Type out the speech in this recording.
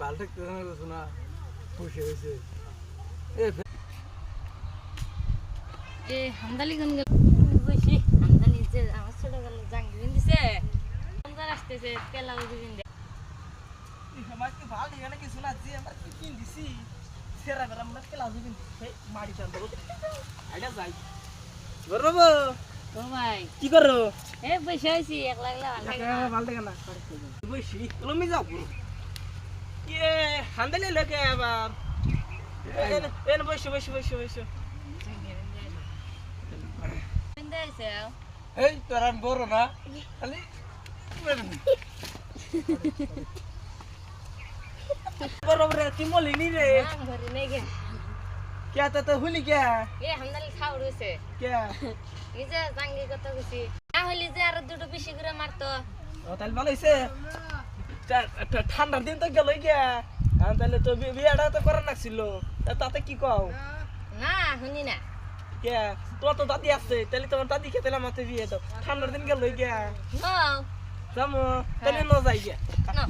বালটা কেন গেছো না খুশি হয়েছে এ হামদালি কোন গেল বসি হামদালি যে আমার ছোট গেল জাঙ্গি বিন দিছে আমদার আসতেছে তেলা উদি বিন দে আমার কি ভাল দিগা নাকি শোনা যে আমরা কি কিন দিছি সেরা বেরা আমরা কেলা উদি বিন এই মারি চান দেব আইডা যাই বরব ও ভাই কি করো এ বসে আছি একলা একলা ভাল দিগা না বসি লমি যাও পুরো এ হান্দালে লাগে আবার এন বসে বসে বসে বসে বিন দেছে এই তোর আমি বড় না খালি বরব রে তুই মলিনি রে নাম ধরে নেই গে क्या तो हुली क्या এ হামদালি খাও রইছে क्या এই যে জাঙ্গি কত গেছি না হলি যে আর দুটো বেশি করে মারতো ও তাহলে ভালো হইছে ঠান্ডার দিন তো গেলই গিয়া তাহলে তো বিয়েটা তো করার লাগছিল তাতে কি কও না শুনি না কে তোর তো দাদি আছে তাহলে তোমার দাদি খেতে আমাতে বিয়ে তো ঠান্ডার দিন গেলই গিয়া নো যামো তাহলে ন যাই গিয়া নো